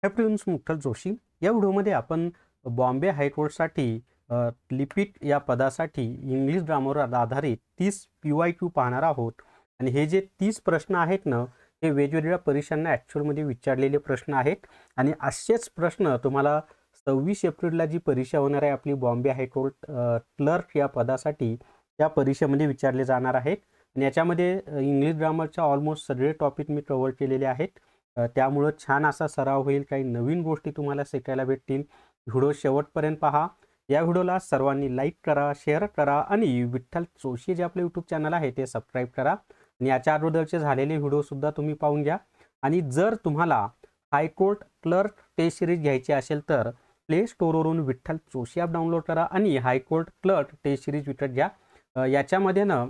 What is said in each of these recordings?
Prince मुक्तल Joshi. या व्हिडिओमध्ये आपण बॉम्बे हायकोर्टसाठी लिपिक या पदासाठी इंग्लिश ग्रामरवर आधारित 30 PYQ पाहणार आहोत. आणि हे जे 30 प्रश्न आहेत ना, हे वेगवेगळ्या परीक्षांना ॲक्च्युअलमध्ये विचारलेले प्रश्न आहेत. आणि असेच प्रश्न तुम्हाला 26 एप्रिलला जी परीक्षा होणार आहे आपली बॉम्बे हायकोर्ट क्लर्क या पदासाठी, त्या परीक्षेमध्ये विचारले जाणार आहेत. आणि याच्यामध्ये इंग्लिश ग्रामरच्या ऑलमोस्ट सगळे टॉपिक मी कव्हर केलेले आहेत. त्यामुळं छान असा सराव होईल, काही नवीन गोष्टी तुम्हाला शिकायला भेटतील. व्हिडिओ शेवटपर्यंत पहा. या व्हिडिओला सर्वांनी लाईक करा, शेअर करा आणि विठ्ठल जोशी जे आपले यूट्यूब चॅनल आहे ते सबस्क्राईब करा. आणि याच्या अगोदरचे झालेले व्हिडिओसुद्धा तुम्ही पाहून घ्या. आणि जर तुम्हाला हायकोर्ट क्लर्क टेस्ट सिरीज घ्यायची असेल तर प्ले स्टोअरवरून विठ्ठल जोशी ॲप डाउनलोड करा आणि हायकोर्ट क्लर्क टेस्ट सिरीज विकत घ्या. याच्यामध्ये ना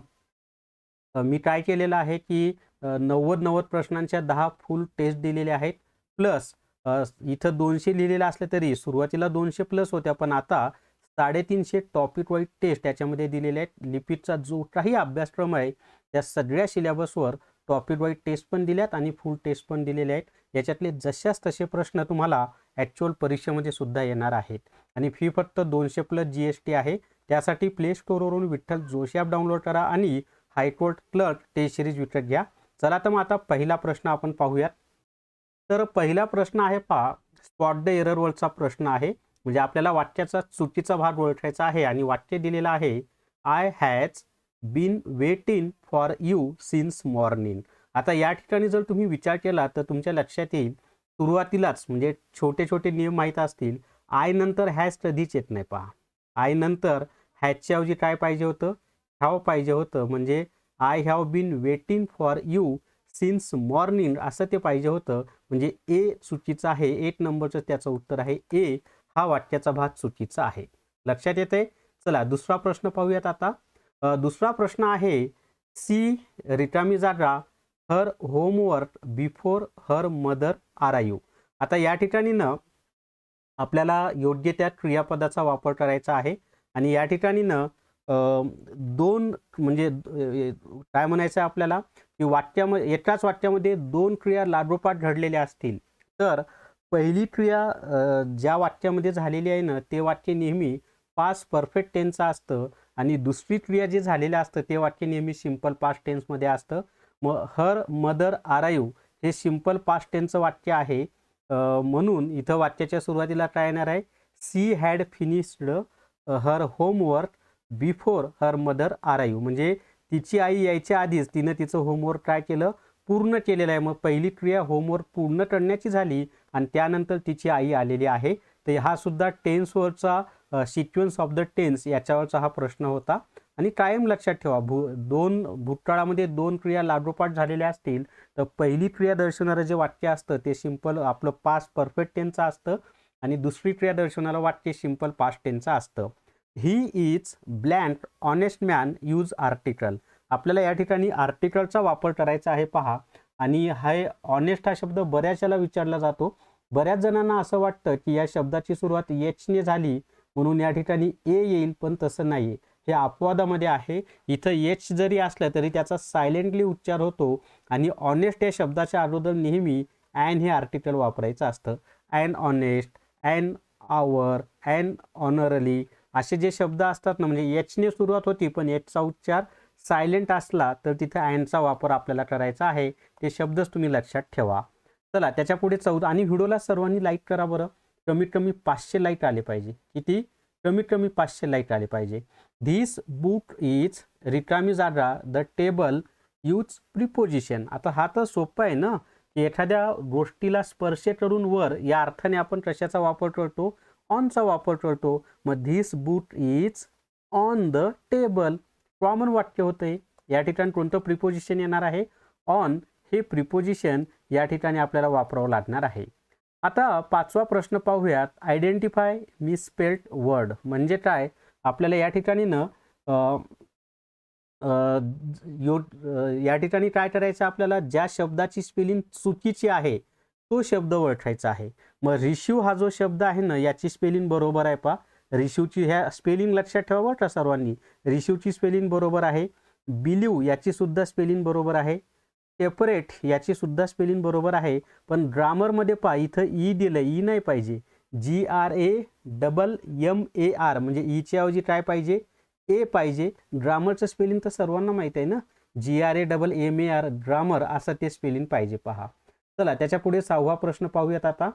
मी काय केलेलं आहे की 90 प्रश्नांच्या 10 फुल टेस्ट दिलेल्या आहेत. प्लस इथं 200 लिहिलेलं असलं तरी सुरुवातीला 200 प्लस होत्या, पण आता 350 टॉपिक वाईज टेस्ट त्याच्यामध्ये दिलेले आहेत. लिपिकचा जो काही अभ्यासक्रम आहे त्या सगळ्या सिलेबसवर टॉपिक वाईज टेस्ट पण दिल्यात आणि फुल टेस्ट पण दिलेले आहेत. याच्यातले जशाच तसे प्रश्न तुम्हाला ॲक्च्युअल परीक्षेमध्ये सुद्धा येणार आहेत. आणि फी फक्त 200 प्लस GST आहे. त्यासाठी प्ले स्टोअरवरून विठ्ठल जोशी ॲप डाउनलोड करा आणि हायकोर्ट क्लर्क टेस्ट सिरीज विकत घ्या. चला तर मग आता पहिला प्रश्न आपण पाहूयात. तर पहिला प्रश्न आहे पहा, स्पॉट द एररवरचा प्रश्न आहे. म्हणजे आपल्याला वाक्याचा चुकीचा भाग ओळखायचा आहे आणि वाक्य दिलेलं आहे, I has been waiting for you since morning. आता या ठिकाणी जर तुम्ही विचार केला तर तुमच्या लक्षात येईल, सुरुवातीलाच म्हणजे छोटे छोटे नियम माहीत असतील. आय नंतर हॅज कधीच येत नाही पहा. आय नंतर हॅजच्या ऐवजी काय पाहिजे होतं, हॅव पाहिजे होतं. म्हणजे I have been waiting for you since morning असं ते पाहिजे होतं. म्हणजे ए चुकीचं आहे. 1 नंबरचं त्याचं उत्तर आहे ए. हा वाक्याचा भाग चुकीचा आहे. लक्षात येते. चला दुसरा प्रश्न पाहूयात आता. दुसरा प्रश्न आहे, सी रिकामी जागा हर homework before her mother arrive. आता या ठिकाणी ना आपल्याला योग्य त्या क्रियापदाचा वापर करायचा आहे. आणि या ठिकाणी ना दोन म्हणजे काय म्हणायचं आहे आपल्याला की वाक्यामध्ये एकाच वाक्यामध्ये 2 क्रिया लागोपाठ घडलेल्या असतील तर पहिली क्रिया ज्या वाक्यामध्ये झालेली आहे ना ते वाक्य नेहमी पास्ट परफेक्ट टेन्सचं असतं आणि दुसरी क्रिया जे झालेलं असतं ते वाक्य नेहमी सिंपल पास्ट टेन्समध्ये असतं. मग हर मदर अराइव्ह हे सिंपल पास्ट टेन्सचं वाक्य आहे. म्हणून इथं वाक्याच्या सुरुवातीला काय येणार आहे, she had finished her homework before her mother arrive. म्हणजे तिची आई यायच्या आधीच तिनं तिचं होमवर्क काय केलं, पूर्ण केलेलं आहे. मग पहिली क्रिया होमवर्क पूर्ण करण्याची झाली आणि त्यानंतर तिची आई आलेली आहे. तर हा सुद्धा टेन्सवरचा सिक्वेन्स ऑफ द टेन्स याच्यावरचा हा प्रश्न होता. आणि कायम लक्षात ठेवा, भूतकाळामध्ये 2 क्रिया लागोपाठ झालेल्या असतील तर पहिली क्रिया दर्शवणारं जे वाक्य असतं ते सिंपल आपलं पास्ट परफेक्ट टेन्सचं असतं आणि दुसरी क्रिया दर्शवणारं वाक्य सिंपल पास्ट टेन्सचं असतं. He is blank honest man use article. आपल्याला या ठिकाणी आर्टिकलचा वापर करायचा आहे पहा. आणि हा ऑनेस्ट हा शब्द बऱ्याच याला विचारला जातो. बऱ्याच जणांना असं वाटतं की या शब्दाची सुरुवात एचने झाली म्हणून या ठिकाणी ए येईल, पण तसं नाही. हे अपवादामध्ये आहे. इथं एच जरी असलं तरी त्याचा सायलेंटली उच्चार होतो. आणि ऑनेस्ट या शब्दाच्या अगोदर नेहमी ॲन हे आर्टिकल वापरायचं असतं. An honest, an hour, an honourly असे जे शब्द असतात ना, म्हणजे एचने सुरुवात होती पण एचचा उच्चार सायलेंट असला तर तिथे ॲनचा वापर आपल्याला करायचा आहे. ते शब्दच तुम्ही लक्षात ठेवा. चला त्याच्या पुढे 14. आणि व्हिडिओला सर्वांनी लाईक करा बरं. कमीत कमी 500 लाईक आले पाहिजे. किती? कमीत कमी 500 लाईक आले पाहिजे. धिस बुक इज रिकामी जागा द टेबल यूज प्रिपोजिशन. आता हा तर सोपं आहे ना की एखाद्या गोष्टीला स्पर्श करून वर या अर्थाने आपण कशाचा वापर करतो, ऑनचा वापर करतो. मग this book is on the table common वाक्य होतं. या ठिकाणी कोणतं प्रिपोजिशन येणार आहे, ऑन हे प्रिपोजिशन या ठिकाणी आपल्याला वापरावं लागणार आहे. आता 5वा प्रश्न पाहूयात, आयडेंटिफाय मिसस्पेल्ड वर्ड. म्हणजे काय, आपल्याला या ठिकाणी ना या ठिकाणी काय करायचं, आपल्याला ज्या शब्दाची स्पेलिंग चुकीची आहे तो शब्द ओळखायचा आहे. मग रिशिव हा जो शब्द आहे ना याची स्पेलिंग बरोबर आहे पहा. रिशिवची ह्या स्पेलिंग लक्षात ठेवा बरं का सर्वांनी. रिशिवची स्पेलिंग बरोबर आहे. बिलीव याची सुद्धा स्पेलिंग बरोबर आहे. सेपरेट याची सुद्धा स्पेलिंग बरोबर आहे, पण ग्रामरमध्ये पहा इथं ई दिलं, ई नाही पाहिजे. GRAMMAR म्हणजे ईच्या ऐवजी काय पाहिजे, ए पाहिजे. ग्रामरचं स्पेलिंग तर सर्वांना माहीत आहे ना, GRAMMAR ग्रामर असं ते स्पेलिंग पाहिजे पहा. चला त्याच्या पुढे 6वा प्रश्न पाहूयात आता.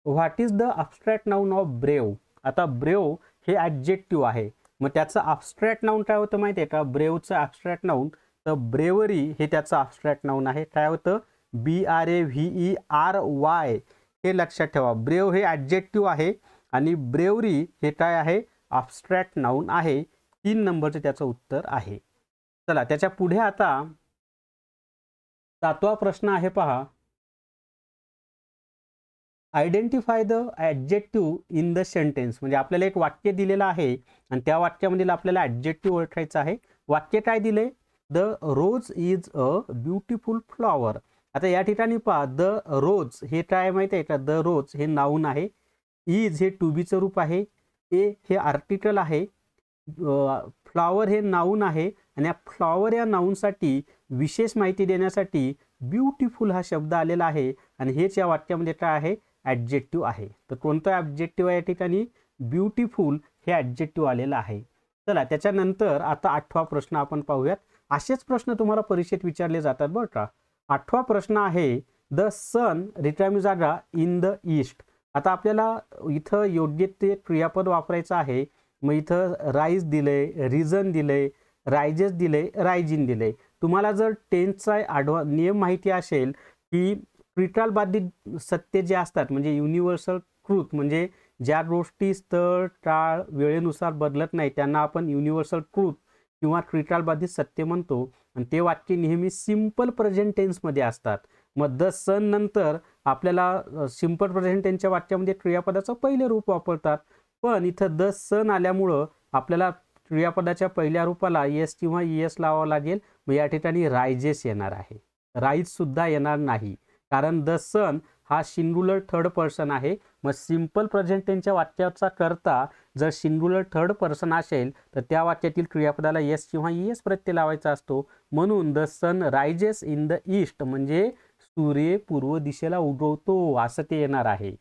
What is the abstract noun of brave. आता ब्रेव हे ॲडजेक्टिव्ह आहे, मग त्याचं अब्स्ट्रॅक्ट नाउन काय होतं माहिती आहे का, ब्रेवचं अब्स्ट्रॅक्ट नाउन तर ब्रेवरी हे त्याचं अब्स्ट्रॅक्ट नाउन आहे. काय होतं, BRAVERY हे लक्षात ठेवा. ब्रेव हे ॲडजेक्टिव्ह आहे आणि ब्रेवरी हे काय आहे, अब्स्ट्रॅक्ट नाउन आहे. 3 नंबरचं त्याचं उत्तर आहे. चला त्याच्या पुढे आता 7वा प्रश्न आहे पहा. Identify the adjective in the sentence. म्हणजे आपल्याला एक वाक्य दिलेलं आहे आणि त्या वाक्यामध्ये आपल्याला ॲडजेक्टिव्ह ओळखायचं आहे. वाक्य काय दिले, the rose is a beautiful flower. आता या ठिकाणी पहा, द रोज हे काय माहिती आहे का, द रोज हे नाऊन आहे, इज हे टू बीचं रूप आहे, ए हे आर्टिकल आहे, फ्लॉवर हे नाऊन आहे आणि या फ्लॉवर या नाऊनसाठी विशेष माहिती देण्यासाठी ब्युटिफुल हा शब्द आलेला आहे आणि हेच या वाक्यामध्ये काय आहे, ॲडजेक्टिव्ह आहे. तर कोणतं ॲडजेक्टिव्ह आहे या ठिकाणी, ब्युटिफुल हे ॲडजेक्टिव्ह आलेलं आहे. चला त्याच्यानंतर आता 8वा प्रश्न आपण पाहूयात. असेच प्रश्न तुम्हाला परीक्षेत विचारले जातात बरं का. 8वा प्रश्न आहे, the sun retires in the east. आता आपल्याला इथं योग्य ते क्रियापद वापरायचं आहे. मग इथं राईज दिले, रिझन दिले, रायजेस दिले, रायजिन दिले. तुम्हाला जर टेन्सचा नियम माहिती असेल की क्रिटाल बाधित सत्य जे असतात म्हणजे युनिव्हर्सल ट्रूथ, म्हणजे ज्या गोष्टी स्थळ काळ वेळेनुसार बदलत नाही त्यांना आपण युनिव्हर्सल ट्रूथ किंवा क्रिटाल बाधित सत्य म्हणतो. आणि ते वाक्य नेहमी सिंपल प्रेझेंट टेन्समध्ये असतात. मग द सन नंतर आपल्याला सिंपल प्रेझेंट टेन्सच्या वाक्यामध्ये क्रियापदाचं पहिले रूप वापरतात, पण इथं द सन आल्यामुळं आपल्याला क्रियापदाच्या पहिल्या रूपाला येस किंवा ES लावावं लागेल. मग या ठिकाणी रायजेस येणार आहे, राईज सुद्धा येणार नाही, कारण द सन हा सिंग्युलर थर्ड पर्सन आहे. मग सिंपल प्रेझेंट टेन्सच्या वाक्याचा करता जर सिंग्युलर थर्ड पर्सन असेल तर त्या वाक्यातील क्रियापदाला येस किंवा ES प्रत्यय लावायचा असतो. म्हणून the sun rises in the east म्हणजे सूर्य पूर्व दिशेला उगवतो असं ते येणार आहे.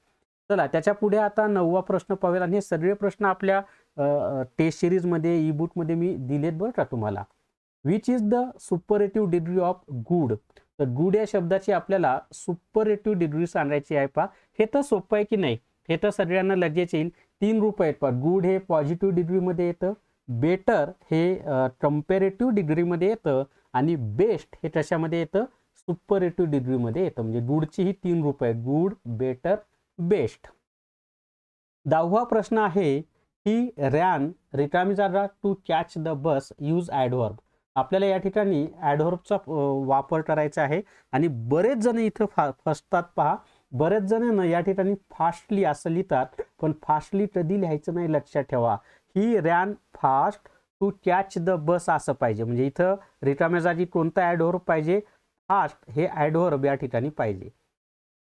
चला त्याच्या पुढे आता 9वा प्रश्न पाहूया. आणि हे सगळे प्रश्न आपल्या टेस्ट सिरीजमध्ये ई बुकमध्ये मी दिलेत बरं का तुम्हाला. Which is the superlative degree of good. तर गुड या शब्दाची आपल्याला सुपरलेटिव्ह डिग्री सांगायची आहे पहा. हे तर सोपं आहे की नाही, हे तर सगळ्यांना लगेच येईल. 3 रूप आहेत पहा. गुड हे पॉझिटिव्ह डिग्रीमध्ये येतं, बेटर हे कंपॅरेटिव्ह डिग्रीमध्ये येतं आणि बेस्ट हे कशामध्ये येतं, सुपरलेटिव्ह डिग्रीमध्ये येतं. म्हणजे गुडची ही 3 रूप आहेत, गुड, बेटर, बेस्ट. 10वा प्रश्न आहे, ही रॅन रिकामी जागा to catch the bus use adverb. आपल्याला या ठिकाणी ॲडव्हर्बचा वापर करायचा आहे आणि बरेच जण इथं फसतात पहा. बरेच जण या ठिकाणी फास्टली असं लिहितात, पण फास्टली कधी लिहायचं नाही, लक्षात ठेवा. He ran fast to catch the bus असं पाहिजे. म्हणजे इथं रिकाम्या जागी कोणता ॲडव्हर्ब पाहिजे, फास्ट हे ॲडव्हर्ब या ठिकाणी पाहिजे.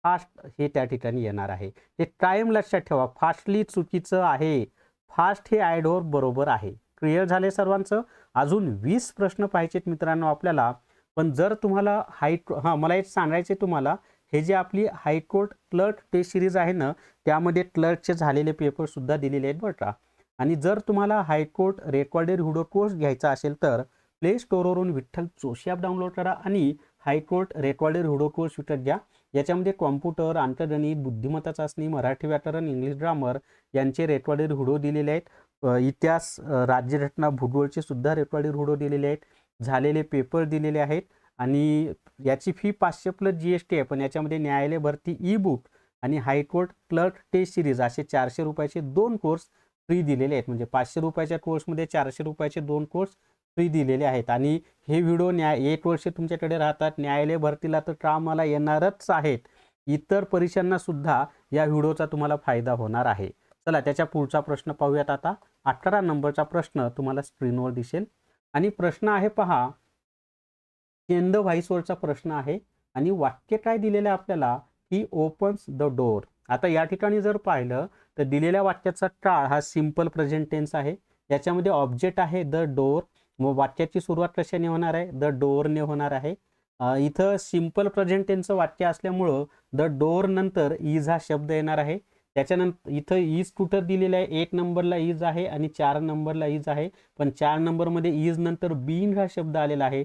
फास्ट हे त्या ठिकाणी येणार आहे. हे कायम लक्षात ठेवा, फास्टली चुकीचं आहे, फास्ट हे ॲडव्हर्ब बरोबर आहे. क्लिअर झाले सर्वांचं. अजून 20 प्रश्न पाहिजेत मित्रांनो आपल्याला. पण जर तुम्हाला मला एक सांगायचे तुम्हाला, हे जे आपली हायकोर्ट क्लर्क टेस्ट सिरीज आहे ना, त्यामध्ये क्लर्कचे झालेले पेपर सुद्धा दिलेले आहेत बरं का. आणि जर तुम्हाला हायकोर्ट रेकॉर्डेड व्हिडिओ कोर्स घ्यायचा असेल तर प्ले स्टोअरवरून विठ्ठल जोशी ॲप डाउनलोड करा आणि हायकोर्ट रेकॉर्डेड व्हिडिओ कोर्स विकत घ्या. याच्यामध्ये कॉम्प्युटर, अंकगणित, बुद्धिमत्ता चाचणी, मराठी व्याकरण, इंग्लिश ग्रामर यांचे रेकॉर्डेड व्हिडिओ दिलेले आहेत. इतिहास, राज्यघटना, भूगोलचे सुद्धा रेकॉर्डेड व्हिडिओ दिलेले आहेत. झालेले पेपर दिलेले आहेत आणि याची फी 500+ GST आहे. पण याच्यामध्ये न्यायालय भरती ई बुक आणि हायकोर्ट क्लर्क टेस्ट सिरीज असे 400 रुपयाचे 2 कोर्स फ्री दिलेले आहेत. म्हणजे 500 रुपयाच्या कोर्समध्ये 400 रुपयाचे 2 कोर्स फ्री दिलेले आहेत. आणि हे व्हिडिओ 1 वर्ष तुमच्याकडे राहतात. न्यायालय भरतीला तर कामाला येणारच आहेत, इतर परीक्षांना सुद्धा या व्हिडिओचा तुम्हाला फायदा होणार आहे. चला त्याच्या पुढचा प्रश्न पाहूयात आता. 18 नंबरचा प्रश्न तुम्हाला स्क्रीनवर दिसेल आणि प्रश्न आहे पहा, चेंज द व्हॉइसवरचा प्रश्न आहे आणि वाक्य काय दिलेलं आहे आपल्याला, ही ओपन्स द डोर. आता या ठिकाणी जर पाहिलं तर दिलेल्या वाक्याचा काळ हा सिंपल प्रेझेंट टेन्स आहे. याच्यामध्ये ऑब्जेक्ट आहे द डोर. मग वाक्याची सुरुवात कशाने होणार आहे, द डोरने होणार आहे. इथं सिंपल प्रेझेंट टेन्सचं वाक्य असल्यामुळं द डोअर नंतर इज हा शब्द येणार आहे. त्याच्यानंतर इथं इज कुठं दिलेलं आहे, 1 नंबरला इज आहे आणि 4 नंबरला इज आहे, पण 4 नंबरमध्ये इज नंतर बीइंग हा शब्द आलेला आहे.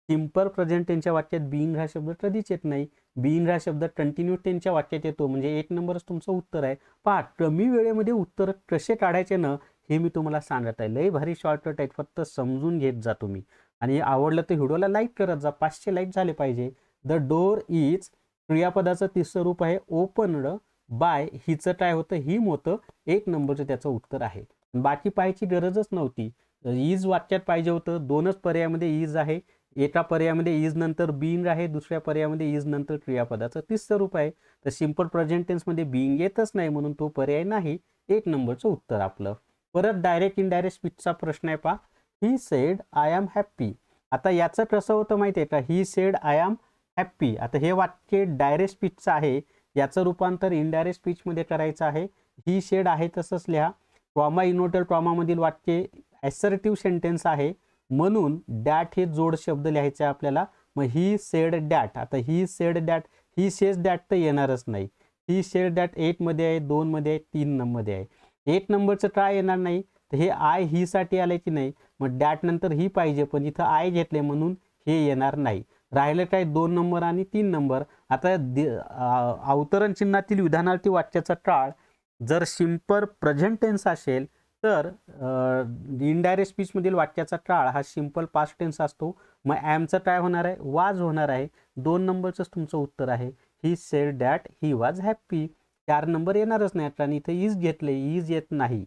सिंपल प्रेझेंट टेन्सच्या वाक्यात बीइंग हा शब्द कधीच येत नाही. बीइंग हा शब्द कंटिन्यू टेन्सच्या वाक्यात येतो, म्हणजे 1 नंबरच तुमचं उत्तर आहे. पहा, कमी वेळेमध्ये उत्तर कसे काढायचे ना, हे मी तुम्हाला सांगत आहे. लय भारी शॉर्टकट आहेत, फक्त समजून घेत जा तुम्ही. आणि आवडलं तर व्हिडिओला लाईक करत जा, 500 लाईक झाले पाहिजे. द डोअर इज क्रियापदाचं तिसरं रूप आहे ओपनड बाय, हिचं काय होतं, हिम होतं. 1 नंबरचं त्याचं उत्तर आहे. बाकी पाहायची गरजच नव्हती. इज वाक्यात पाहिजे होतं, 2च पर्यायामध्ये इज आहे. एका पर्यायामध्ये इज नंतर बीइंग आहे, दुसऱ्या पर्यायामध्ये इज नंतर क्रियापदाचं तिसरं रूप आहे. तर सिंपल प्रेझेंट टेन्समध्ये बीइंग येतच नाही, म्हणून तो पर्याय नाही. 1 नंबरचं उत्तर आपलं. परत डायरेक्ट इनडायरेक्ट स्पीचचा प्रश्न आहे पहा. He said I am happy. आता याचं कसं होतं माहिती आहे का, he said I am happy. आता हे वाक्य डायरेक्ट स्पीचचं आहे, याचं रूपांतर इनडायरेक्ट स्पीचमध्ये करायचं आहे. ही सेड आहे तसंच लिहा. ट्रॉमा इनव्हर्टेड ट्रॉमामधील वाक्य ॲसर्टिव्ह सेंटेन्स आहे, म्हणून डॅट हे जोड शब्द लिहायचे आहे आपल्याला. मग ही सेड डॅट, आता he said that, he says that तर येणारच नाही. ही सेड डॅट 8 मध्ये आहे, 2 मध्ये आहे, 3 मध्ये आहे. 8 नंबरचं काय येणार नाही, तर हे आय ही साठी आले की नाही. मग डॅट नंतर ही पाहिजे, पण इथं आय घेतले म्हणून हे येणार नाही. राहिलं काय 2 नंबर आणि 3 नंबर. आता अवतरण चिन्हातील विधानार्थी वाक्याचा काळ जर सिंपल प्रेझेंट टेन्स असेल तर इनडायरेक्ट स्पीचमधील वाक्याचा काळ हा सिंपल पास्ट टेन्स असतो. मग ॲमचं काय होणार आहे, वाज होणार आहे. 2 नंबरचंच तुमचं उत्तर आहे. He said that he was happy. 4 number येणारच नाही, आणि इथं इज घेतले, इज येत नाही.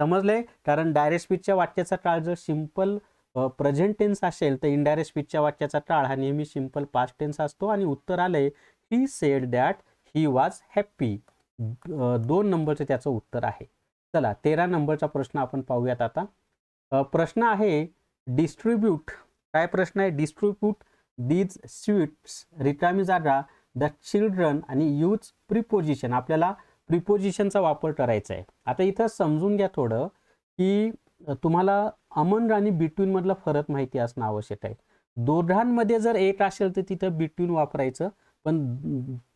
समजले? कारण डायरेक्ट स्पीचच्या वाक्याचा काळ जर सिंपल प्रेझेंट टेन्स असेल तर इनडायरेक्ट स्पीचच्या वाक्याचा काळ हा नेहमी सिंपल पास्ट टेन्स असतो. आणि उत्तर आले he said that he was happy. 2 नंबरचं त्याचं उत्तर आहे. चला 13 नंबरचा प्रश्न आपण पाहूयात आता. प्रश्न आहे डिस्ट्रीब्यूट. काय प्रश्न आहे, डिस्ट्रीब्यूट दीज स्वीट्स, रिकामी जागा, द चिल्ड्रन आणि यूज प्रिपोजिशन. आपल्याला प्रिपोजिशनचा वापर करायचा आहे. आता इथं समजून घ्या थोडं की तुम्हाला अमन आणि बिटवीन मधला फरक माहिती असणं आवश्यक आहे. दोघांमध्ये जर एक असेल तर तिथं बिटवीन वापरायचं, पण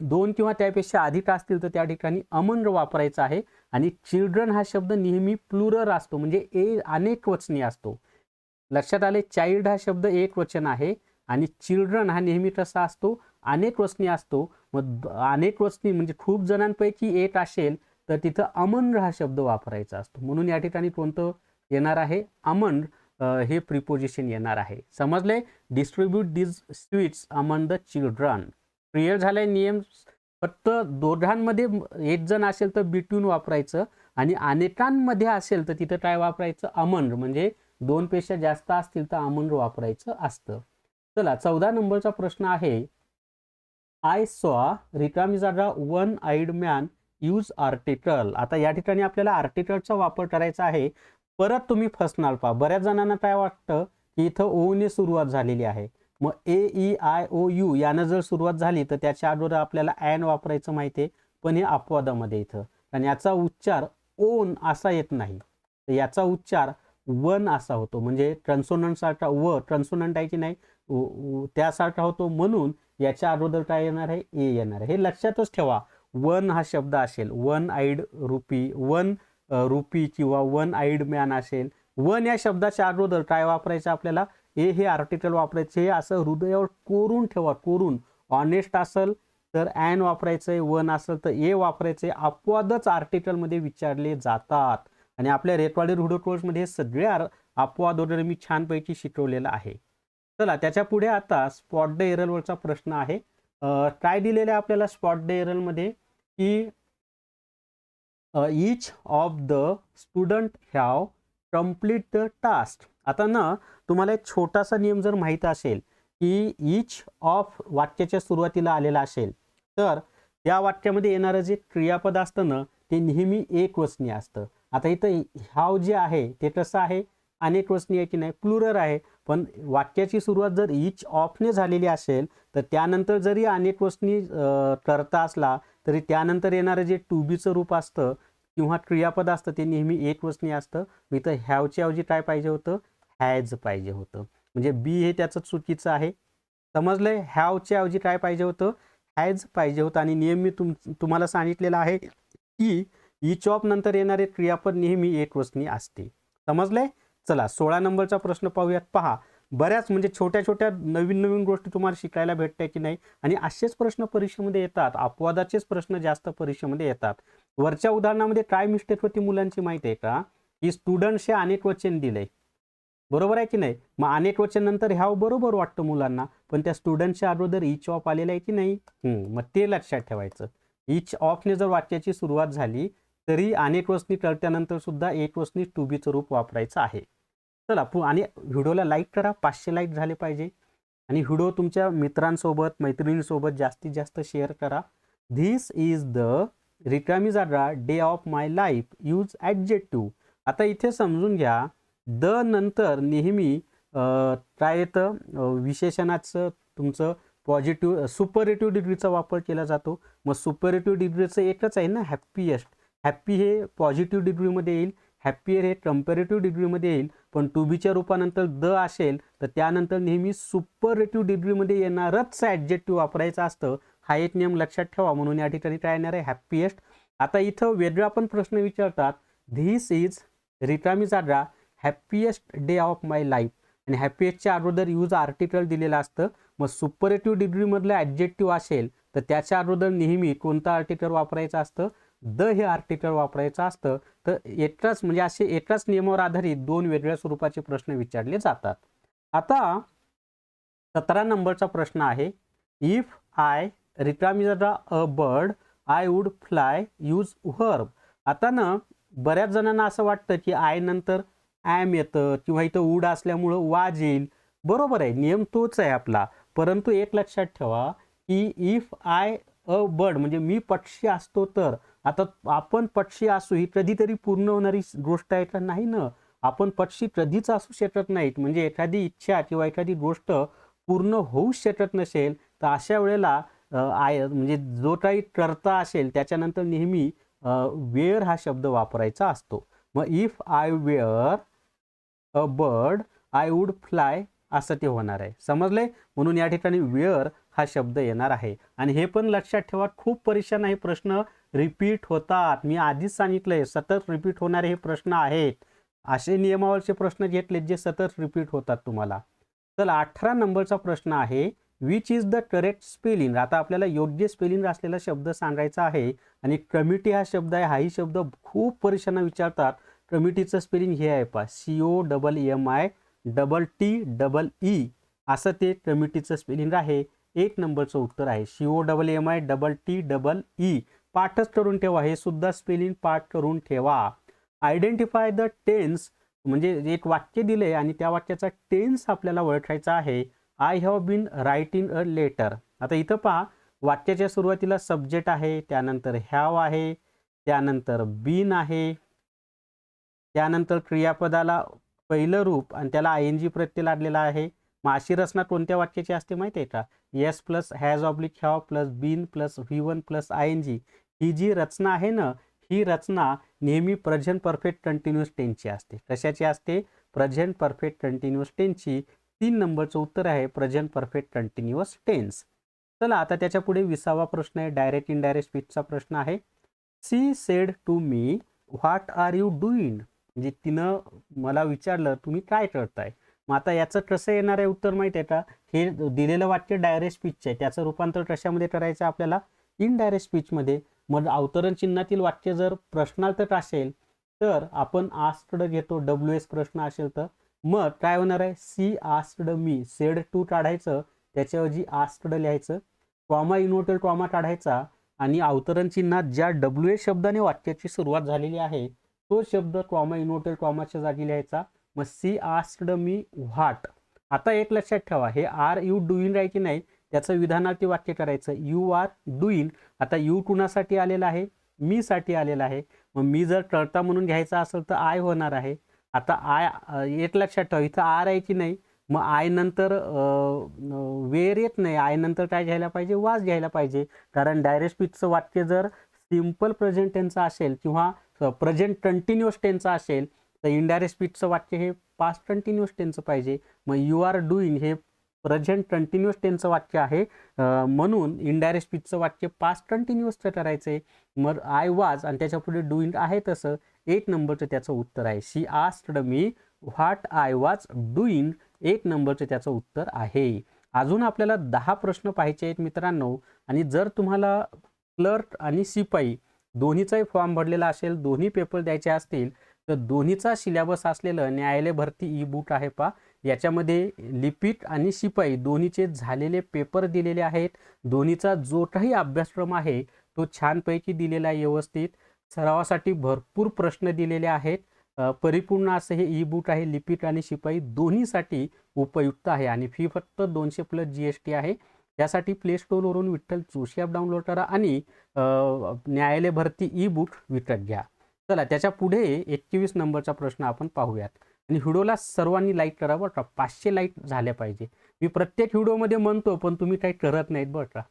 2 किंवा त्यापेक्षा अधिक असतील तर त्या ठिकाणी अमन वापरायचं आहे. आणि चिल्ड्रन हा शब्द नेहमी प्लुरल असतो, म्हणजे अनेक वचनी असतो. लक्षात आले? चाइल्ड हा शब्द एक वचन आहे आणि चिल्ड्रन हा नेहमी कसा असतो, अनेक वचनी असतो. मग अनेक वचनी म्हणजे खूप जणांपैकी एक असेल तर तिथं अमन हा शब्द वापरायचा असतो. म्हणून या ठिकाणी कोणतं येणार आहे, अमन हे प्रिपोजिशन येणार आहे. समजले? Distribute this sweets among the children. Clear झालाय नियम? फक्त दोघांमध्ये एक जण असेल तर बिटवीन वापरायचं, आणि अनेकांमध्ये असेल तर तिथं काय वापरायचं, अमंग. म्हणजे 2 पेक्षा जास्त असतील तर अमंग वापरायचं असतं. चला 14 नंबरचा प्रश्न आहे. आय सॉ, रिकामी जागा, one eyed man use article. आता या ठिकाणी आपल्याला आर्टिकलचा वापर करायचा आहे. परत तुम्ही फसणार पहा. बऱ्याच जणांना काय वाटतं की इथं ओ ने सुरुवात झालेली आहे. मग AEIOU यानं जर सुरुवात झाली तर त्याच्या अगोदर आपल्याला ॲन वापरायचं माहिती आहे, पण हे अपवादामध्ये इथं. आणि याचा उच्चार ओन असा येत नाही, तर याचा उच्चार वन असा होतो. म्हणजे कन्सोनंट सारखा, व कन्सोनंट आहे की नाही त्यासारखा होतो. म्हणून याच्या अगोदर काय येणार आहे, ए येणार आहे. हे लक्षातच ठेवा. वन हा शब्द असेल, one eyed rupee, one rupee किंवा वन आईड मॅन असेल, वन या शब्दाच्या अगोदर काय वापरायचं आपल्याला, ए हे आर्टिकल वापरायचे. असं हृदयावर कोरून ठेवा, कोरून. ऑनेस्ट असेल तर ॲन वापरायचंय, वन असेल तर ए वापरायचंय. अपवादच आर्टिकलमध्ये विचारले जातात. आणि आपल्या रेकॉर्डेड व्हिडिओ कोर्समध्ये सगळे अपवाद वगैरे मी छानपैकी शिकवलेलं आहे. चला त्याच्या पुढे आता स्पॉट द एररवरचा प्रश्न आहे. काय दिलेलं आहे आपल्याला स्पॉट द एररमध्ये, की each of the student have complete the task. आता ना तुम्हाला एक छोटासा नियम जर माहीत असेल की each of वाक्याच्या सुरुवातीला आलेला असेल तर या वाक्यामध्ये येणारं जे क्रियापद असतं ना ते नेहमी एक वचनी असतं. आता इथं हाव जे आहे ते कसं आहे, अनेक वचनी आहे की नाही, प्लुरल आहे. पण वाक्याची सुरुवात जर each of ने झालेली असेल तर त्यानंतर जरी अनेक वचनी करता असला तरी त्यानंतर येणारं जे टू बीचं रूप असतं किंवा क्रियापद असतं ते नेहमी एक वचनी असतं. इथं हॅवच्या ऐवजी काय पाहिजे होतं, हॅज पाहिजे होतं. म्हणजे बी हे त्याचं चुकीचं आहे. समजलंय? हॅवच्या ऐवजी काय पाहिजे होतं? हॅज पाहिजे होतं. आणि नियम मी तुम्हाला सांगितलेला आहे की इच ऑफ नंतर येणारे क्रियापद नेहमी एकवचनी असते. समजलंय? चला 16 नंबरचा प्रश्न पाहूयात. पहा, बऱ्याच म्हणजे छोट्या छोट्या नवीन नवीन गोष्टी तुम्हाला शिकायला भेटताय की नाही. आणि असेच प्रश्न परीक्षेमध्ये येतात, अपवादाचेच प्रश्न जास्त परीक्षेमध्ये येतात. वरच्या उदाहरणामध्ये काय मिस्टेक होती मुलांची माहिती आहे का? की स्टुडंट्स हे अनेक वचन दिलंय, बरोबर आहे की नाही. मग अनेक वचन नंतर ह्याव बरोबर वाटतं मुलांना, पण त्या स्टुडंटच्या अगोदर इच ऑफ आलेला आहे की नाही. मग ते लक्षात ठेवायचं. इच ऑफने जर वाक्याची सुरुवात झाली तरी अनेक वचनी टळत्यानंतर सुद्धा एक वचनी टू बीचं रूप वापरायचं आहे. चला आणि व्हिडिओला लाईक करा, 500 लाईक झाले पाहिजे. आणि व्हिडिओ तुमच्या मित्रांसोबत मैत्रिणींसोबत जास्तीत जास्त शेअर करा. धिस इज द रिकामी जागा day of my life, use adjective. आता इथे समजून घ्या, द नंतर नेहमी काय येतं? विशेषणाचं तुमचं पॉझिटिव्ह सुपरलेटिव्ह डिग्रीचा वापर केला जातो. मग सुपरलेटिव्ह डिग्रीचं एकच आहे ना, हॅप्पीएस्ट. हॅप्पी हे पॉझिटिव्ह डिग्रीमध्ये येईल, हॅप्पियर हे कंपॅरेटिव्ह डिग्रीमध्ये येईल. पण टू बीच्या रूपानंतर द असेल तर त्यानंतर नेहमी सुपरलेटिव्ह डिग्रीमध्ये येणारच ॲडजेक्टिव्ह वापरायचं असतं. हा एक नियम लक्षात ठेवा. म्हणून या ठिकाणी काय येणार आहे? हॅप्पीएस्ट. आता इथं वेगळा पण प्रश्न विचारतात. धिस इज रिकामी जागा हॅप्पीएस्ट डे ऑफ माय लाईफ. आणि हॅप्पीएस्टच्या अगोदर यूज आर्टिकल दिलेलं असतं. मग सुपरलेटिव्ह डिग्रीमधलं ॲडजेक्टिव्ह असेल तर त्याच्या अगोदर नेहमी कोणतं आर्टिकल वापरायचं असतं? द हे आर्टिकल वापरायचं असतं. तर एकाच म्हणजे असे एकाच नियमावर आधारित दोन वेगळ्या स्वरूपाचे प्रश्न विचारले जातात. आता 17 नंबरचा प्रश्न आहे. इफ आय रिकामी जागा अ bird I would fly, use verb. आता ना बऱ्याच जणांना असं वाटतं की आय नंतर ॲम येतं किंवा इथं वूड असल्यामुळं वाज येईल. बरोबर आहे, नियम तोच आहे आपला. परंतु एक लक्षात ठेवा की इफ आय अ बर्ड म्हणजे मी पक्षी असतो तर. आता आपण पक्षी असू ही कधीतरी पूर्ण होणारी गोष्ट आहे का? नाही ना. आपण पक्षी कधीच असू शकत नाहीत. म्हणजे एखादी इच्छा किंवा एखादी गोष्ट पूर्ण होऊच शकत नसेल तर अशा वेळेला आय म्हणजे जो काही कर्ता असेल त्याच्यानंतर नेहमी वेअर हा शब्द वापरायचा असतो. मग if I were a bird I would fly असं ते होणार आहे. समजलंय? म्हणून या ठिकाणी वेअर हा शब्द येणार आहे. आणि हे पण लक्षात ठेवा, खूप परीक्षांना हे प्रश्न रिपीट होतात. मी आधीच सांगितलंय सतत रिपीट होणारे हे प्रश्न आहेत. असे नियमावरचे प्रश्न घेतलेत जे सतत रिपीट होतात तुम्हाला. चला 18 नंबरचा प्रश्न आहे. Which is the correct spelling. आता आपल्याला योग्य स्पेलिंग असलेला शब्द सांगायचा आहे. आणि कमिटी हा शब्द आहे. हाही शब्द खूप परीक्षांना विचारतात. कमिटीचं स्पेलिंग हे आहे पहा, COMMI TTE असं ते कमिटीचं स्पेलिंग आहे. 1 नंबरचं उत्तर आहे COMMI TTE. पाठच करून ठेवा, हे सुद्धा स्पेलिंग पाठ करून ठेवा. आयडेंटिफाय द टेन्स म्हणजे एक वाक्य दिले आणि त्या वाक्याचा टेन्स आपल्याला ओळखायचा आहे. I have been writing a letter. आता इथं पहा, वाक्याच्या सुरुवातीला सब्जेक्ट आहे, त्यानंतर हॅव आहे, त्यानंतर बीन आहे, त्यानंतर क्रियापदाला पहिलं रूप आणि त्याला ING प्रत्यय लागलेला आहे. मग अशी रचना कोणत्या वाक्याची असते माहिती आहे का? Yes plus has oblique have plus been plus V1 plus ING. ही जी रचना आहे ना, ही रचना नेहमी प्रेझेंट परफेक्ट कंटिन्युअस टेन्सची असते. कशाची असते? Present perfect continuous टेन्सची. 3 नंबरचं उत्तर आहे प्रेझेंट परफेक्ट कंटिन्युअस टेन्स. चला आता त्याच्या पुढे 20वा प्रश्न आहे. डायरेक्ट इनडायरेक्ट स्पीचचा प्रश्न आहे. She said to me what are you doing. म्हणजे तिनं मला विचारलं तुम्ही काय करताय. मग आता याचं कसं येणार आहे उत्तर माहिती आहे का? हे दिलेलं वाक्य डायरेक्ट स्पीचचं आहे, त्याचं रूपांतर कशामध्ये करायचं आपल्याला? इनडायरेक्ट स्पीचमध्ये. मग अवतरण चिन्हातील वाक्य जर प्रश्नार्थक असेल तर आपण आस्क्ड घेतो, WS प्रश्न असेल तर. मग काय होणार आहे? She asked me, said to काढायचं, त्याच्याऐवजी आस्क्ड लिहायचं, कॉमा इनव्हर्टेड कॉमा काढायचा आणि अवतरण चिन्हात ज्या WS शब्दाने वाक्याची सुरुवात झालेली आहे तो शब्द कॉमा इनव्हर्टेड कॉमाच्या जागी लिहायचा. मग सी आस्क्ड मी व्हॉट. आता एक लक्षात ठेवा, हे आर यू डुईंग आहे की नाही त्याचं विधानार्थी वाक्य करायचं. You are doing. आता यू कुणासाठी आलेला आहे? मी साठी आलेला आहे. मग मी जर कर्ता म्हणून घ्यायचा असेल तर आय होणार आहे. आता आय एक लक्षात ठेवा, इथं आर आहे की नाही. मग आय नंतर वेर येत नाही, आय नंतर काय घ्यायला पाहिजे? वाज घ्यायला पाहिजे. कारण डायरेक्ट स्पीचचं वाक्य जर सिम्पल प्रेझेंट टेन्सचं असेल किंवा प्रेझेंट कंटिन्युअस टेन्सचं असेल तर इनडायरेक्ट स्पीचचं वाक्य हे पास्ट कंटिन्युअस टेन्सचं पाहिजे. मग यू आर डुईंग हे प्रेझेंट कंटिन्युअस टेन्सचं वाक्य आहे, म्हणून इनडायरेक्ट स्पीचचं वाक्य पास्ट कंटिन्युअसचं करायचं आहे. मग आय वॉज आणि त्याच्या पुढे डुईंग आहे तसं 8 नंबरचं त्याचं उत्तर आहे. She asked me what I was doing, 8 नंबरचं त्याचं उत्तर आहे. अजून आपल्याला 10 प्रश्न पाहायचे आहेत मित्रांनो. आणि जर तुम्हाला क्लर्क आणि शिपाई दोन्हीचाही फॉर्म भरलेला असेल, दोन्ही पेपर द्यायचे असतील, तर दोन्हीचा सिलेबस असलेलं न्यायालय भरती ई बुक आहे पा. याच्यामध्ये लिपिक आणि शिपाई दोन्हीचे झालेले पेपर दिलेले आहेत. दोन्हीचा जो काही अभ्यासक्रम आहे तो छानपैकी दिलेला आहे, व्यवस्थित सरावासाठी भरपूर प्रश्न दिलेले आहेत. परिपूर्ण असं हे ई बुक आहे. लिपिक आणि शिपाई दोन्हीसाठी उपयुक्त आहे आणि फी फक्त 200 प्लस GST आहे. त्यासाठी प्ले स्टोअरवरून विठ्ठल जोशी ॲप डाउनलोड करा आणि न्यायालय भरती ई बुक विकत घ्या. चला त्याच्या पुढे 21 नंबरचा प्रश्न आपण पाहूयात. आणि व्हिडिओला सर्वांनी लाईक करा बरं का, 500 लाईक झाल्या पाहिजे. मी प्रत्येक व्हिडिओमध्ये म्हणतो पण तुम्ही काही करत नाहीत बरं का.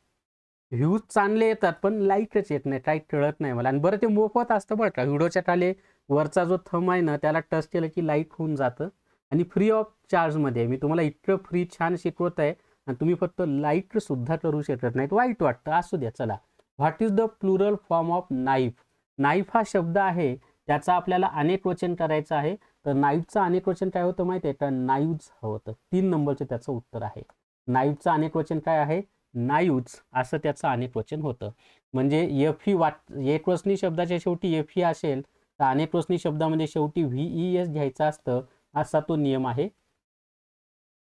व्ह्यूज चांगले येतात पण लाईकच येत नाही, काही कळत नाही मला. आणि बरं ते मोफत असतं बरं का. व्हिडिओच्या खाली वरचा जो थंब आहे ना त्याला टच केलं की लाईक होऊन जातं आणि फ्री ऑफ चार्जमध्ये. मी तुम्हाला इतकं फ्री छान शिकवत आहे आणि तुम्ही फक्त लाईक सुद्धा करू शकत नाहीत, वाईट वाटतं. असू द्या. चला, what is the plural form of knife. Knife हा शब्द आहे त्याचा आपल्याला अनेक वचन करायचं आहे. तर नाईफचं अनेक वचन काय होतं माहिती आहे का, नाईव्ज होतं. 3 नंबरचं त्याचं उत्तर आहे. नाईफचं अनेक वचन काय आहे, नाईव्ज असं त्याचं अनेक वचन होतं. म्हणजे एफई एकवचनी शब्दाच्या शेवटी एफई असेल तर अनेकवचनी शब्दामध्ये शेवटी VES घ्यायचं असतं, असा तो नियम आहे.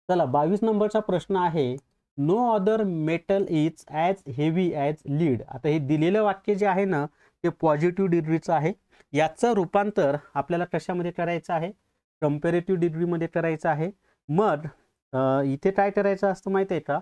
चला 22 नंबरचा प्रश्न आहे, no other metal is as heavy as lead. आता हे दिलेलं वाक्य जे आहे ना ते पॉझिटिव्ह डिग्रीचं आहे. याचं रूपांतर आपल्याला कशामध्ये करायचं आहे, कंपॅरेटिव्ह डिग्रीमध्ये करायचं आहे. मग इथे काय करायचं असतं माहिती आहे का,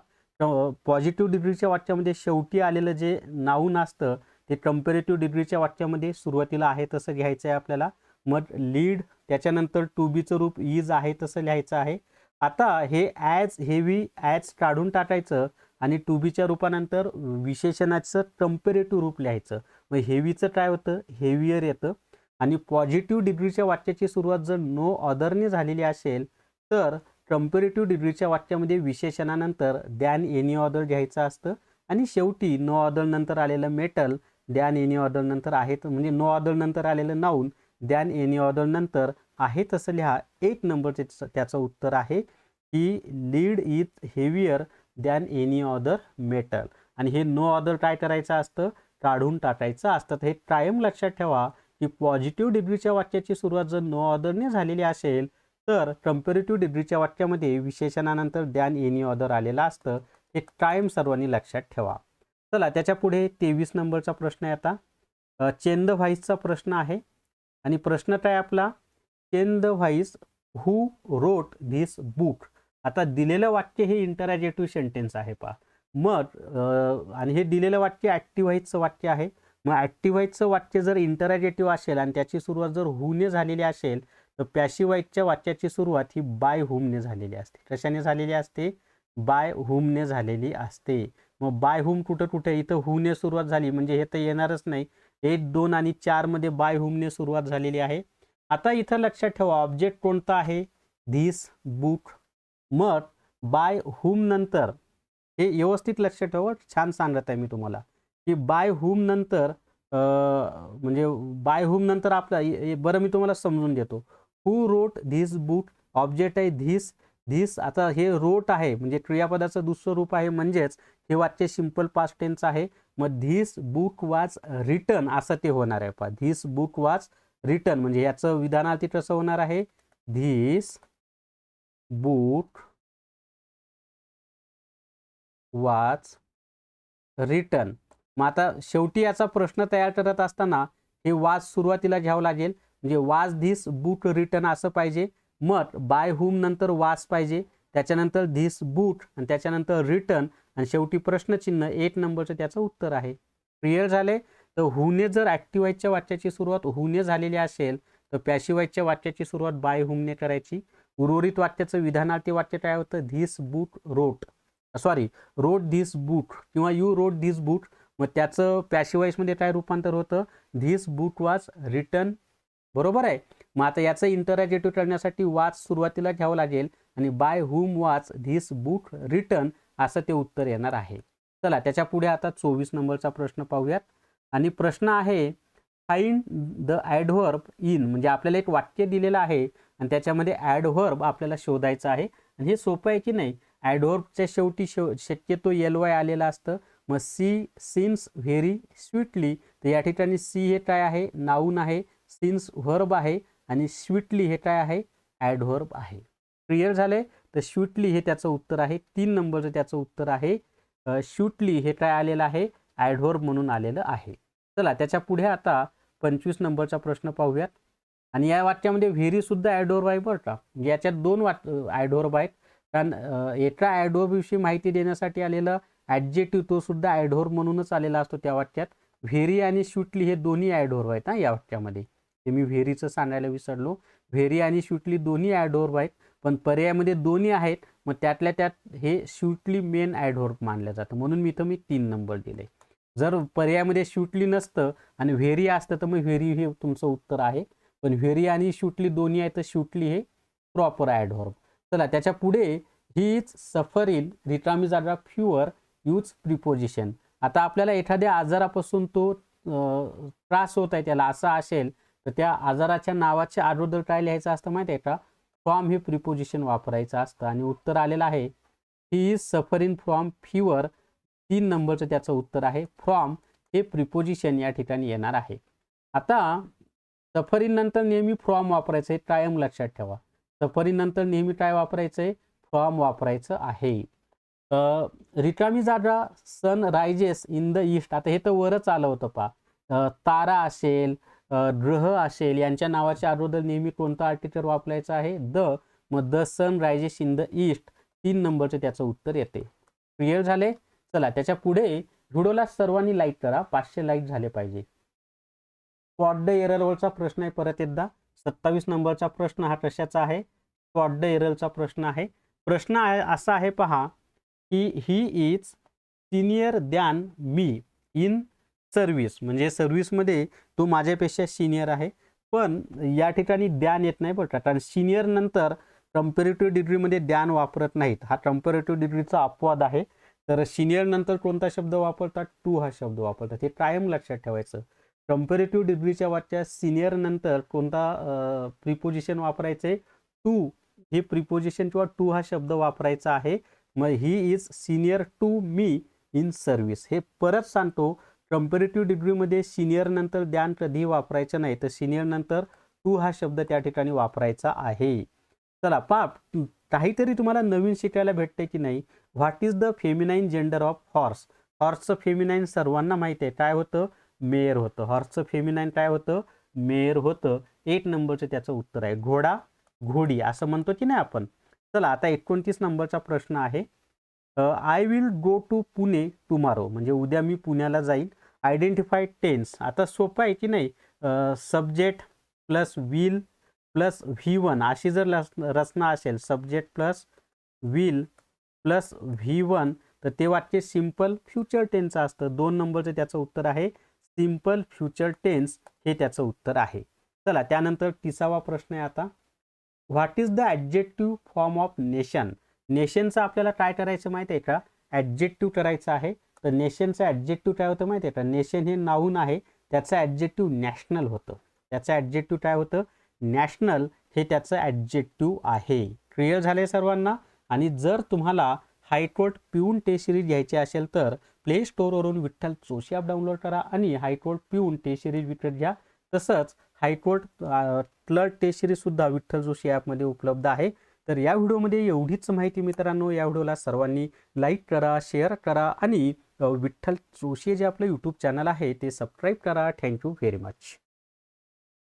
पॉझिटिव्ह डिग्रीच्या वाक्यामध्ये शेवटी आलेलं जे नाऊन असतं ते कंपॅरेटिव्ह डिग्रीच्या वाक्यामध्ये सुरुवातीला आहे तसं घ्यायचं आहे आपल्याला. मग लीड त्याच्यानंतर टू बीचं रूप इज आहे तसं लिहायचं आहे. आता हे ॲज हेवी ॲज काढून टाकायचं आणि टू बीच्या रूपानंतर विशेषणाचं कंपॅरेटिव्ह रूप लिहायचं. मग हेवीचं काय होतं, हेवियर येतं. आणि पॉझिटिव्ह डिग्रीच्या वाक्याची सुरुवात जर नो अदरने झालेली असेल तर कंपॅरेटिव्ह डिग्रीच्या वाक्यामध्ये विशेषणानंतर दॅन एनी अदर घ्यायचं असतं. आणि शेवटी नो अदर नंतर आलेलं मेटल दॅन एनी अदर नंतर आहे, म्हणजे नो अदर नंतर आलेलं नाऊन दॅन एनी अदर नंतर आहे तसं लिहा. 1 नंबरचे त्याचं उत्तर आहे की lead is heavier than any other metal. आणि हे नो अदर काय करायचं असतं, काढून टाकायचं असतं. हे कायम लक्षात ठेवा की पॉझिटिव्ह डिग्रीच्या वाक्याची सुरुवात जर नो अदरने झालेली असेल तर कंपॅरेटिव्ह डिग्रीच्या वाक्यामध्ये विशेषणानंतर दॅन एनी अदर आलेलं असतं. हे कायम सर्वांनी लक्षात ठेवा. चला त्याच्या पुढे 23 नंबरचा प्रश्न आहे. आता चेन द व्हाईसचा प्रश्न आहे. आणि प्रश्न काय आपला, change the voice who wrote this book. आता दिलेलं वाक्य हे इंटरॅजेटिव्ह सेंटेन्स आहे पहा. मग आणि हे दिलेलं वाक्य ॲक्टिव्ह व्हाईसचं वाक्य आहे. मग ॲक्टिव्ह व्हाईसचं वाक्य जर इंटरॅजेटिव्ह असेल आणि त्याची सुरुवात जर हुने झालेली असेल तर पॅसिव्ह व्हाईसच्या वाक्याची सुरुवात ही बाय हुमने झालेली असते. कशाने झालेली असते, बाय हुमने झालेली असते. मग बाय हुम कुठं कुठे, इथं हुने सुरुवात झाली म्हणजे हे तर येणारच नाही. 1, 2 आणि 4 मध्ये बाय हुमने सुरुवात झालेली आहे. आता इथं लक्षात ठेवा ऑब्जेक्ट कोणता आहे, धिस बुक. मग बाय हुम नंतर हे व्यवस्थित लक्षात ठेवा, छान सांगत आहे मी तुम्हाला की बाय हुम नंतर म्हणजे बाय हुम नंतर आपला बरं मी तुम्हाला समजून देतो. हू रोट धिस बुक, ऑब्जेक्ट आहे धिस. धिस आता हे रोट आहे म्हणजे क्रियापदाचं दुसरं रूप आहे, म्हणजेच हे वाक्य सिंपल पास्ट टेन्स आहे. मग धिस बुक वाज रिटन असं ते होणार आहे पहा. धिस बुक वाज रिटन म्हणजे याचं विधानार्थी कसं होणार आहे, धिस बुक वाज रिटन. मग आता शेवटी याचा प्रश्न तयार करत असताना हे वाज सुरुवातीला घ्यावं लागेल, म्हणजे वाज धिस बुक रिटन असं पाहिजे. मग बाय हुम नंतर वाज पाहिजे, त्याच्यानंतर धिस बुक आणि त्याच्यानंतर रिटन आणि शेवटी प्रश्नचिन्ह. 1 नंबरचं त्याचं उत्तर आहे. क्लिअर झाले. तर हुने जर ॲक्टिव्ह व्हाईसच्या वाक्याची सुरुवात हुने झालेली असेल तर पॅसिव्ह व्हाईसच्या वाक्याची सुरुवात बाय हुमने करायची. उर्वरित वाक्याचं विधानार्थी वाक्य काय होतं, this book wrote, sorry wrote this book किंवा यू रोट धिस बुक. मग त्याचं पॅसिव्ह व्हाईसमध्ये काय रूपांतर होतं, धिस बुक वाज रिटन. बरोबर आहे. मग आता याचं इंटरॅजेटिव्ह करण्यासाठी वाच सुरुवातीला घ्यावं लागेल आणि by whom was this book written असं ते उत्तर येणार आहे. चला त्याच्या पुढे आता 24 नंबरचा प्रश्न पाहूयात. आणि प्रश्न आहे फाइंड द ॲडव्हर्ब इन, म्हणजे आपल्याला एक वाक्य दिलेलं आहे आणि त्याच्यामध्ये ॲडव्हर्ब आपल्याला शोधायचं आहे. आणि हे सोपं आहे की नाही. ॲडव्हर्बच्या शेवटी शक्यतो ly आलेलं असतं. मग सी सिन्स व्हेरी स्वीटली, तर या ठिकाणी सी हे काय आहे, नाऊन आहे. सिन्स व्हर्ब आहे आणि स्वीटली हे काय आहे, ॲडव्हर्ब आहे. क्लिअर झाले. तर स्वीटली हे त्याचं उत्तर आहे. 3 नंबरचं त्याचं उत्तर आहे. स्वीटली हे काय आलेलं आहे, ॲडव्हर्ब म्हणून आलेलं आहे. चला त्याच्या पुढे आता 25 नंबरचा प्रश्न पाहूयात. आणि या वाक्यामध्ये व्हेरी सुद्धा ॲडव्हर्ब आहे बरं का. याच्यात 2 ॲडव्हर्ब आहेत. कारण एका ॲडव्हर्ब विषयी माहिती देण्यासाठी आलेलं ॲडजेक्टिव्ह तो सुद्धा ॲडव्हर्ब म्हणूनच आलेला असतो त्या वाक्यात. व्हेरी आणि स्वीटली हे दोन्ही ॲडव्हर्ब आहेत या वाक्यामध्ये. ते मी व्हेरीचं सांगायला विसरलो. व्हेरी आणि स्वीटली दोन्ही ॲडव्हर्ब आहेत, पण पर्यायामध्ये दोन्ही आहेत. मग त्यातल्या त्यात हे स्वीटली मेन ॲडव्हर्ब मानलं जातं, म्हणून मी इथं 3 नंबर दिले. जर पर्यायामध्ये स्वीटली नसतं आणि व्हेरी असतं तर मग व्हेरी हे तुमचं उत्तर आहे. पण व्हेरी आणि स्वीटली दोन्ही आहे तर स्वीटली हे प्रॉपर ॲडव्हर्ब. चला त्याच्या पुढे ही इज सफर इन रिकामी जागा फ्युअर यूज प्रिपोजिशन. आता आपल्याला एखाद्या आजारापासून तो त्रास होत आहे त्याला असं असेल तर त्या आजाराच्या नावाच्या अगोदर काय लिहायचं असतं माहिती आहे का, फ्रॉम हे प्रिपोजिशन वापरायचं असतं. आणि उत्तर आलेलं आहे he is suffering from fever. 3 नंबरचं त्याचं उत्तर आहे. फ्रॉम हे प्रिपोजिशन या ठिकाणी येणार आहे. आता सफरिंग नंतर नेहमी फ्रॉम वापरायचं आहे, कायम लक्षात ठेवा. सफरिंग नंतर नेहमी काय वापरायचं आहे, फ्रॉम वापरायचं आहे. रिकामी जागा सन रायजेस इन द ईस्ट. आता हे तर वरच आलं होतं पा. तारा असेल, ग्रह असेल, यांच्या नावाच्या अगोदर नेहमी कोणतं आर्टिकल वापरायचं आहे, द. मग the sun rises in the east 3 नंबरचं त्याचं उत्तर येते. क्लिअर झाले. चला त्याच्या पुढे व्हिडिओला सर्वांनी लाईक करा, 500 लाईक झाले पाहिजे. स्पॉट द एररवरचा प्रश्न आहे परत एकदा. 27 नंबरचा प्रश्न हा कशाचा आहे, स्पॉट द एररचा प्रश्न आहे. प्रश्न असा आहे पहा की ही is senior than me in service, म्हणजे सर्व्हिसमध्ये तो माझ्यापेक्षा सिनियर आहे. पण या ठिकाणी द्यान येत नाही बरं का, कारण सिनियर नंतर कंपॅरेटिव्ह डिग्रीमध्ये द्यान वापरत नाहीत. हा कंपॅरेटिव्ह डिग्रीचा अपवाद आहे. तर सिनियर नंतर कोणता शब्द वापरतात, टू हा शब्द वापरतात. हे कायम लक्षात ठेवायचं. कंपॅरेटिव्ह डिग्रीच्या वाक्यात सिनियर नंतर कोणता प्रिपोजिशन वापरायचे, टू हे प्रिपोजिशन किंवा टू हा शब्द वापरायचा आहे. मग he is senior to me in service. हे परत सांगतो, कंपॅरेटिव्ह डिग्रीमध्ये सिनियर नंतर द्यान कधी वापरायचं नाही, तर सिनियर नंतर टू हा शब्द त्या ठिकाणी वापरायचा आहे. चला काहीतरी तुम्हाला नवीन शिकायला भेटते की नाही. What is the feminine gender of horse. हॉर्सचं फेमिनाईन सर्वांना माहिती आहे, काय होतं, मेयर होतं. हॉर्सचं फेमिनाईन काय होतं, मेयर होतं. 1 नंबरचं त्याचं उत्तर आहे. घोडा, घोडी असं म्हणतो की नाही आपण. चला आता 29 नंबरचा प्रश्न आहे. I will go to Pune tomorrow, म्हणजे उद्या मी पुण्याला जाईल. Identify tense. आता सोपं आहे की नाही. Subject plus will plus V1 अशी जर रचना असेल, subject plus will plus V1, तर ते वाक्य सिम्पल फ्युचर टेन्सचं असतं. 2 नंबरचं त्याचं उत्तर आहे. सिम्पल फ्युचर टेन्स हे त्याचं उत्तर आहे. चला त्यानंतर 30वा प्रश्न आहे आता. What is the adjective form of nation. नेशनचं आपल्याला काय करायचं माहिती आहे का, ॲडजेक्टिव्ह करायचं आहे. तर नेशनचं ॲडजेक्टिव्ह काय होतं माहिती आहे का, नेशन हे नाऊन आहे, त्याचं ॲडजेक्टिव्ह नॅशनल होतं. त्याचं ॲडजेक्टिव्ह काय होतं, नॅशनल हे त्याचं ॲडजेक्टिव्ह आहे. क्लिअर झाले सर्वांना. आणि जर तुम्हाला हायकोर्ट पिऊन टेस्ट सिरीज घ्यायची असेल तर प्ले स्टोअरवरून विठ्ठल जोशी ॲप डाउनलोड करा आणि हायकोर्ट पिऊन टेस्ट सिरीज विकत घ्या. तसंच हायकोर्ट क्लर्क टेस्ट सिरीजसुद्धा विठ्ठल जोशी ॲपमध्ये उपलब्ध आहे. तर या व्हिडिओमध्ये एवढीच माहिती मित्रांनो. या व्हिडिओला सर्वांनी लाईक करा, शेअर करा आणि विठ्ठल जोशी जे आपलं यूट्यूब चॅनल आहे ते सबस्क्राईब करा. Thank you very much.